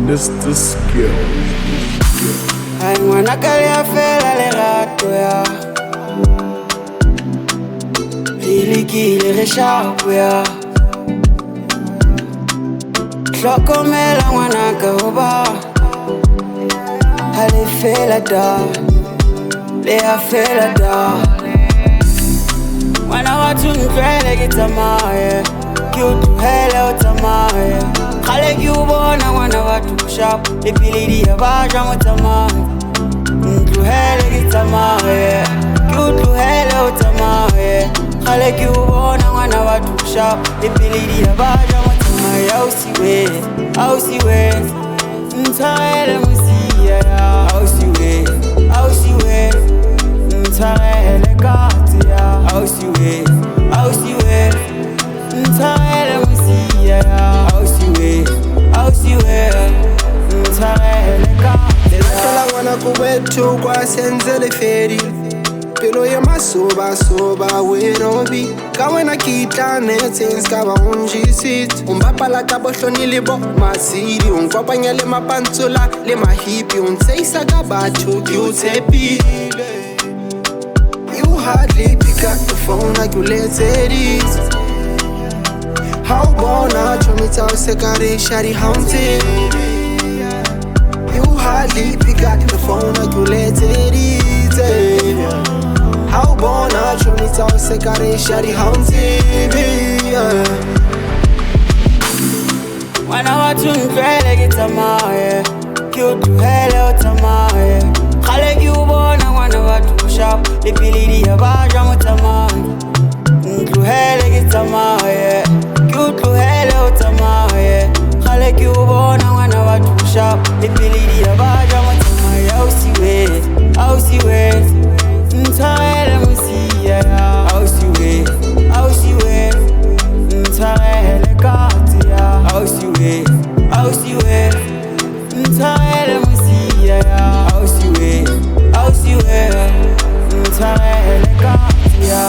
Mr. Skill. Ay ngwana ka le a fela lerato ya Ilikile re shapo ya Hlokomela ngwana ka hoba Ha le fela da Le a fela da Ngwana wathu Ntlohele ke tsamaye Ke o Ntlohele o tsamaye Kgale ke o bona ngwana wathu sharp Le piledi ya baja mo tsamaye Ntlohele ke tsamaye Ke o Ntlohele o tsamaye Kgale ke o bona ngwana wathu sharp Le piledi ya baja mo tsamaye Ausiwe Ntlohele musiya ya Ausiwe Ntlohele kati ya Ausiwe Ntlohele musiya ya Ausiwe Ntlohele kati ya Latela ngwana kubethu kwasenzele feri Pelo ye masoba werobi Ka wena kitla netseng ska ba unjisit Umbapala ka bohloni le bo masidi Unkopanya le mapantsola le mahipi Untseisa ka batho ke o tshepile You hardly pick up the phone like you let's it How bona chomita usekare shari haunted You hardly pick up the phone like you let's it How bona chomita usekare shari haunted Ngwana wathu Ntlohele ke tsamaye Ke o Ntlohele o tsamaye Kgale ke o bona ngwana wathu sharp Le piledi ya baja mo tsamaye Ntlohele ke tsamaye Ke o Ntlohele o tsamaye Kgale ke o bona ngwana wathu sharp Le piledi ya baja mo tsamaye Ausiwe Ntlohele musiya ya Ausiwe Ntlohele kati ya Ausiwe Ntlohele musiya ya Ausiwe Ntlohele kati ya